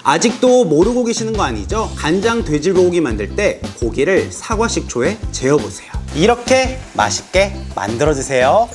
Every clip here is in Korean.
아직도 모르고 계시는 거 아니죠? 간장 돼지불고기 만들 때 고기를 사과 식초에 재워보세요. 이렇게 맛있게 만들어 드세요.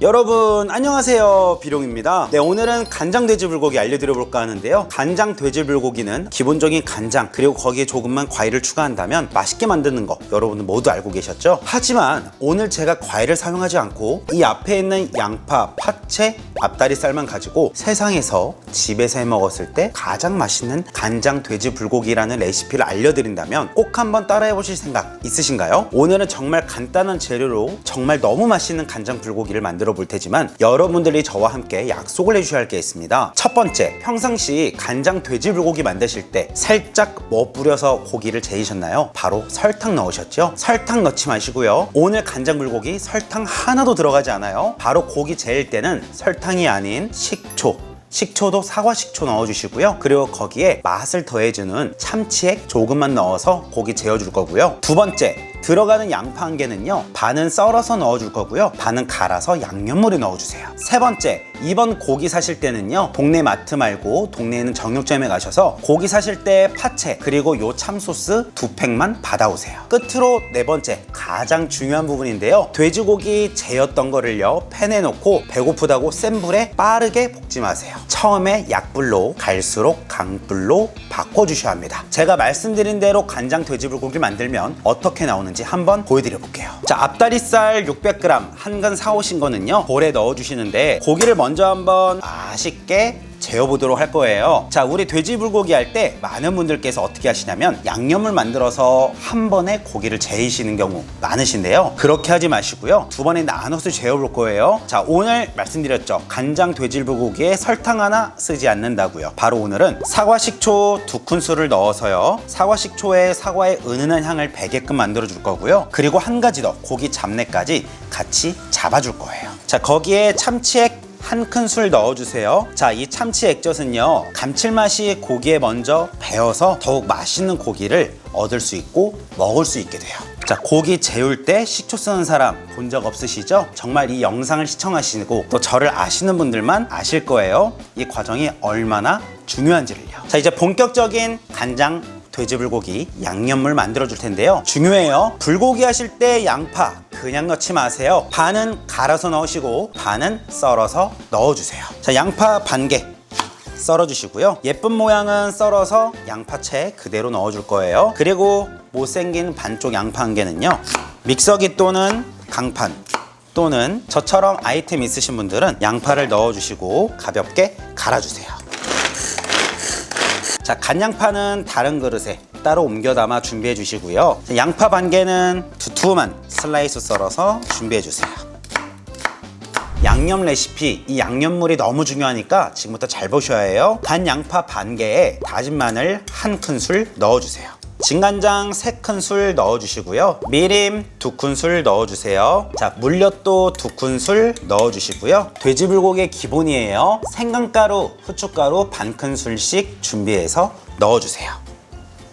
여러분 안녕하세요, 비룡입니다. 네, 오늘은 간장 돼지불고기 알려드려 볼까 하는데요. 간장 돼지불고기는 기본적인 간장 그리고 거기에 조금만 과일을 추가한다면 맛있게 만드는 거 여러분들 모두 알고 계셨죠? 하지만 오늘 제가 과일을 사용하지 않고 이 앞에 있는 양파, 파채, 앞다리살만 가지고 세상에서 집에서 해 먹었을 때 가장 맛있는 간장 돼지불고기라는 레시피를 알려드린다면 꼭 한번 따라해 보실 생각 있으신가요? 오늘은 정말 간단한 재료로 정말 너무 맛있는 간장 불고기를 만들어 볼 테지만 여러분들이 저와 함께 약속을 해주셔야 할 게 있습니다. 첫 번째, 평상시 간장 돼지불고기 만드실 때 살짝 뭐 뿌려서 고기를 재이셨나요? 바로 설탕 넣으셨죠? 설탕 넣지 마시고요. 오늘 간장 불고기 설탕 하나도 들어가지 않아요. 바로 고기 재일 때는 설탕이 아닌 식초도 사과 식초 넣어주시고요. 그리고 거기에 맛을 더해주는 참치액 조금만 넣어서 고기 재워줄 거고요. 두 번째, 들어가는 양파 한 개는요, 반은 썰어서 넣어줄 거고요, 반은 갈아서 양념물에 넣어주세요. 세 번째, 이번 고기 사실 때는요, 동네 마트 말고 동네에 있는 정육점에 가셔서 고기 사실 때 파채 그리고 요 참소스 2팩만 받아오세요. 끝으로 네 번째, 가장 중요한 부분인데요, 돼지고기 재였던 거를요 팬에 넣고 배고프다고 센 불에 빠르게 볶지 마세요. 처음에 약불로 갈수록 강불로 바꿔주셔야 합니다. 제가 말씀드린 대로 간장 돼지불고기를 만들면 어떻게 나오는지 한번 보여드려 볼게요. 자, 앞다리살 600g 한근 사오신 거는요 볼에 넣어주시는데 고기를 먼저 한번 맛있게 재워보도록 할 거예요. 자, 우리 돼지불고기 할 때 많은 분들께서 어떻게 하시냐면 양념을 만들어서 한 번에 고기를 재이시는 경우 많으신데요, 그렇게 하지 마시고요, 두 번에 나눠서 재워볼 거예요. 자, 오늘 말씀드렸죠, 간장 돼지불고기에 설탕 하나 쓰지 않는다고요. 바로 오늘은 사과 식초 2큰술을 넣어서요, 사과 식초에 사과의 은은한 향을 배게끔 만들어 줄 거고요, 그리고 한 가지 더, 고기 잡내까지 같이 잡아줄 거예요. 자, 거기에 참치액 1큰술 넣어주세요. 자, 이 참치 액젓은요 감칠맛이 고기에 먼저 배어서 더욱 맛있는 고기를 얻을 수 있고 먹을 수 있게 돼요. 자, 고기 재울 때 식초 쓰는 사람 본 적 없으시죠? 정말 이 영상을 시청하시고 또 저를 아시는 분들만 아실 거예요, 이 과정이 얼마나 중요한지를요. 자, 이제 본격적인 간장 돼지불고기 양념물 만들어 줄 텐데요, 중요해요. 불고기 하실 때 양파 그냥 넣지 마세요. 반은 갈아서 넣으시고 반은 썰어서 넣어주세요. 자, 양파 반개 썰어 주시고요, 예쁜 모양은 썰어서 양파채 그대로 넣어 줄 거예요. 그리고 못생긴 반쪽 양파 한 개는요, 믹서기 또는 강판 또는 저처럼 아이템 있으신 분들은 양파를 넣어 주시고 가볍게 갈아주세요. 자, 간양파는 다른 그릇에 따로 옮겨 담아 준비해 주시고요, 양파 반 개는 두툼한 슬라이스 썰어서 준비해 주세요. 양념 레시피, 이 양념물이 너무 중요하니까 지금부터 잘 보셔야 해요. 간 양파 반 개에 다진 마늘 1큰술 넣어주세요. 진간장 3큰술 넣어주시고요, 미림 2큰술 넣어주세요. 자, 물엿도 2큰술 넣어주시고요, 돼지불고기의 기본이에요. 생강가루, 후춧가루 반큰술씩 준비해서 넣어주세요.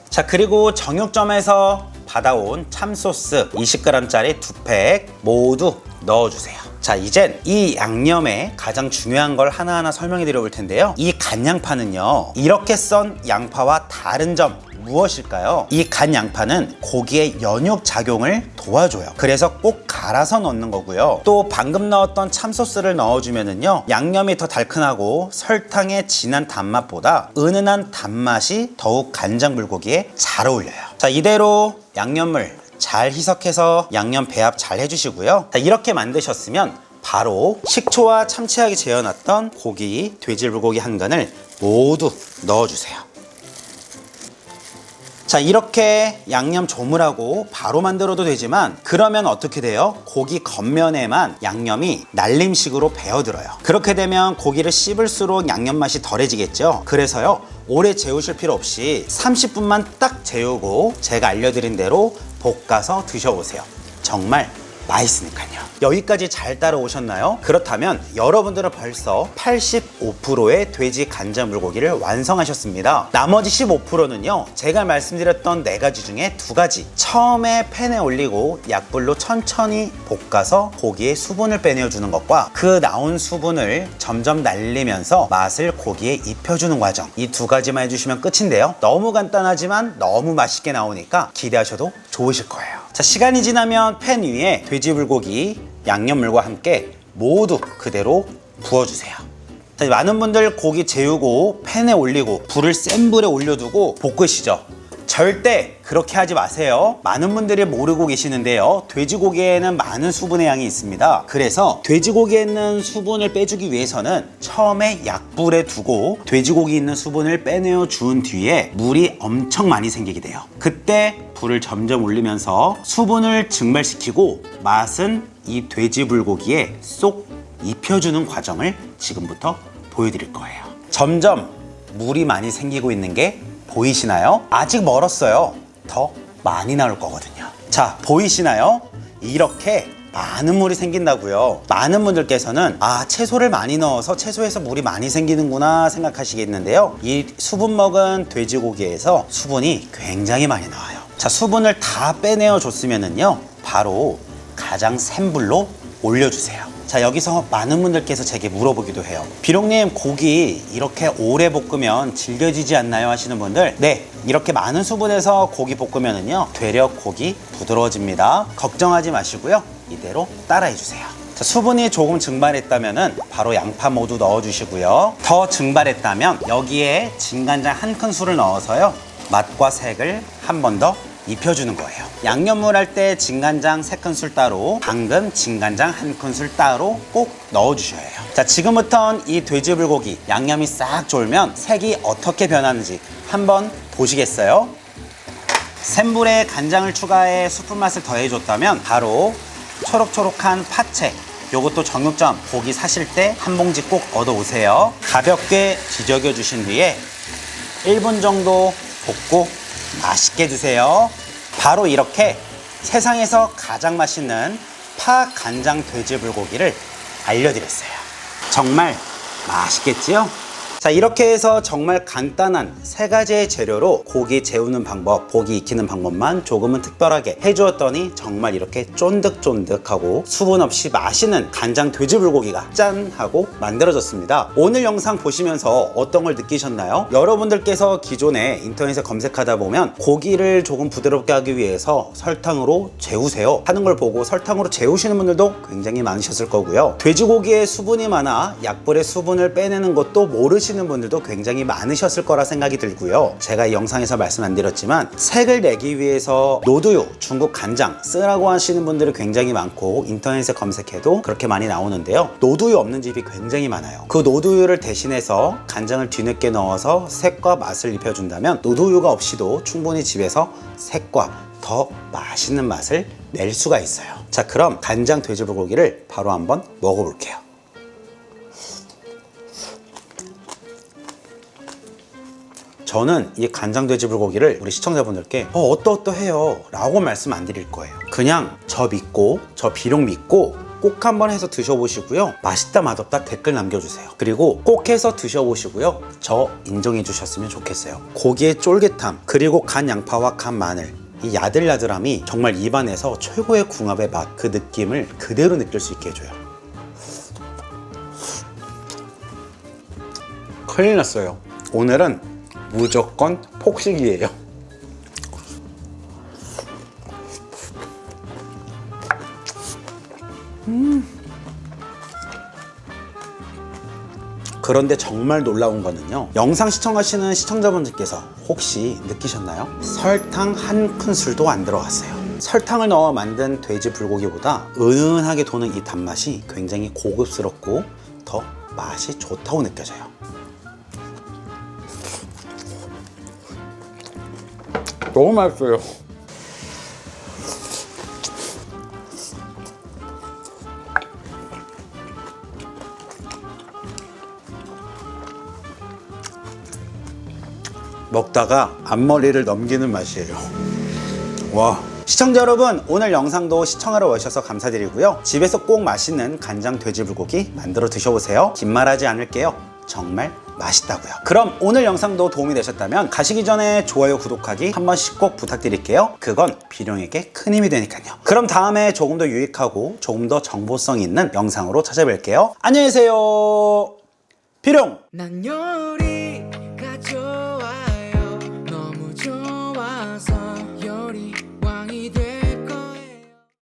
자, 그리고 정육점에서 받아온 참소스 20g짜리 2팩 모두 넣어주세요. 자, 이젠 이 양념에 가장 중요한 걸 하나하나 설명해 드려 볼 텐데요, 이 간양파는요 이렇게 썬 양파와 다른 점 무엇일까요? 이 간 양파는 고기의 연육 작용을 도와줘요. 그래서 꼭 갈아서 넣는 거고요, 또 방금 넣었던 참소스를 넣어주면은요 양념이 더 달큰하고 설탕의 진한 단맛보다 은은한 단맛이 더욱 간장 불고기에 잘 어울려요. 자, 이대로 양념물 잘 희석해서 양념 배합 잘 해주시고요. 자, 이렇게 만드셨으면 바로 식초와 참치하게 재워놨던 고기, 돼지불고기 한 근을 모두 넣어주세요. 자, 이렇게 양념 조물하고 바로 만들어도 되지만 그러면 어떻게 돼요? 고기 겉면에만 양념이 날림식으로 배어들어요. 그렇게 되면 고기를 씹을수록 양념 맛이 덜해지겠죠? 그래서요, 오래 재우실 필요 없이 30분만 딱 재우고 제가 알려드린 대로 볶아서 드셔보세요. 정말 맛있으니까요. 여기까지 잘 따라오셨나요? 그렇다면 여러분들은 벌써 85%의 돼지 간장 불고기를 완성하셨습니다. 나머지 15%는요, 제가 말씀드렸던 4가지 중에 2가지. 처음에 팬에 올리고 약불로 천천히 볶아서 고기에 수분을 빼내주는 것과 그 나온 수분을 점점 날리면서 맛을 고기에 입혀주는 과정. 이 2가지만 해주시면 끝인데요. 너무 간단하지만 너무 맛있게 나오니까 기대하셔도 좋으실 거예요. 자, 시간이 지나면 팬 위에 돼지 불고기 양념물과 함께 모두 그대로 부어주세요. 자, 많은 분들 고기 재우고 팬에 올리고 불을 센 불에 올려두고 볶으시죠. 절대 그렇게 하지 마세요. 많은 분들이 모르고 계시는데요, 돼지고기에는 많은 수분의 양이 있습니다. 그래서 돼지고기에 있는 수분을 빼주기 위해서는 처음에 약불에 두고 돼지고기 있는 수분을 빼내어 준 뒤에 물이 엄청 많이 생기게 돼요. 그때 불을 점점 올리면서 수분을 증발시키고 맛은 이 돼지 불고기에 쏙 입혀주는 과정을 지금부터 보여드릴 거예요. 점점 물이 많이 생기고 있는 게 보이시나요? 아직 멀었어요. 더 많이 나올 거거든요. 자, 보이시나요? 이렇게 많은 물이 생긴다고요. 많은 분들께서는 채소를 많이 넣어서 채소에서 물이 많이 생기는구나 생각하시겠는데요, 이 수분 먹은 돼지고기에서 수분이 굉장히 많이 나와요. 자, 수분을 다 빼내어 줬으면은요, 바로 가장 센 불로 올려주세요. 자, 여기서 많은 분들께서 제게 물어보기도 해요. 비룡님, 고기 이렇게 오래 볶으면 질겨지지 않나요? 하시는 분들, 네, 이렇게 많은 수분에서 고기 볶으면은요, 되려 고기 부드러워집니다. 걱정하지 마시고요, 이대로 따라해 주세요. 자, 수분이 조금 증발했다면은 바로 양파 모두 넣어 주시고요. 더 증발했다면 여기에 진간장 1큰술을 넣어서요, 맛과 색을 한 번 더 입혀주는 거예요. 양념물 할 때 진간장 3큰술 따로, 당근, 진간장 1큰술 따로 꼭 넣어주셔야 해요. 자, 지금부터 이 돼지 불고기 양념이 싹 졸면 색이 어떻게 변하는지 한번 보시겠어요? 센 불에 간장을 추가해 숯불 맛을 더해줬다면 바로 초록초록한 파채, 요것도 정육점 고기 사실 때 한 봉지 꼭 얻어오세요. 가볍게 뒤적여 주신 뒤에 1분 정도 볶고 맛있게 드세요. 바로 이렇게 세상에서 가장 맛있는 파 간장 돼지 불고기를 알려드렸어요. 정말 맛있겠지요? 자, 이렇게 해서 정말 간단한 3가지의 재료로 고기 재우는 방법, 고기 익히는 방법만 조금은 특별하게 해주었더니 정말 이렇게 쫀득쫀득하고 수분 없이 맛있는 간장 돼지 불고기가 짠! 하고 만들어졌습니다. 오늘 영상 보시면서 어떤 걸 느끼셨나요? 여러분들께서 기존에 인터넷에 검색하다 보면 고기를 조금 부드럽게 하기 위해서 설탕으로 재우세요 하는 걸 보고 설탕으로 재우시는 분들도 굉장히 많으셨을 거고요. 돼지고기에 수분이 많아 약불에 수분을 빼내는 것도 모르시는 분들도 굉장히 많으셨을 거라 생각이 들고요. 제가 이 영상에서 말씀 안 드렸지만 색을 내기 위해서 노두유, 중국 간장 쓰라고 하시는 분들이 굉장히 많고 인터넷에 검색해도 그렇게 많이 나오는데요, 노두유 없는 집이 굉장히 많아요. 그 노두유를 대신해서 간장을 뒤늦게 넣어서 색과 맛을 입혀준다면 노두유가 없이도 충분히 집에서 색과 더 맛있는 맛을 낼 수가 있어요. 자, 그럼 간장 돼지 불고기를 바로 한번 먹어볼게요. 저는 이 간장 돼지 불고기를 우리 시청자분들께 어떠해요 라고 말씀 안 드릴 거예요. 그냥 저 믿고, 저 비룡 믿고 꼭 한번 해서 드셔보시고요, 맛있다 맛없다 댓글 남겨주세요. 그리고 꼭 해서 드셔보시고요, 저 인정해 주셨으면 좋겠어요. 고기의 쫄깃함, 그리고 간 양파와 간 마늘, 이 야들야들함이 정말 입안에서 최고의 궁합의 맛, 그 느낌을 그대로 느낄 수 있게 해줘요. 큰일 났어요. 오늘은 무조건 폭식이에요. 그런데 정말 놀라운 거는요, 영상 시청하시는 시청자분들께서 혹시 느끼셨나요? 설탕 1큰술도 안 들어갔어요. 설탕을 넣어 만든 돼지 불고기보다 은은하게 도는 이 단맛이 굉장히 고급스럽고 더 맛이 좋다고 느껴져요. 너무 맛있어요. 먹다가 앞머리를 넘기는 맛이에요. 와, 시청자 여러분, 오늘 영상도 시청하러 오셔서 감사드리고요. 집에서 꼭 맛있는 간장 돼지불고기 만들어 드셔보세요. 긴 말하지 않을게요. 정말 맛있다고요. 그럼 오늘 영상도 도움이 되셨다면 가시기 전에 좋아요, 구독하기 한 번씩 꼭 부탁드릴게요. 그건 비룡에게 큰 힘이 되니까요. 그럼 다음에 조금 더 유익하고 조금 더 정보성 있는 영상으로 찾아뵐게요. 안녕히 계세요. 비룡! 난 요리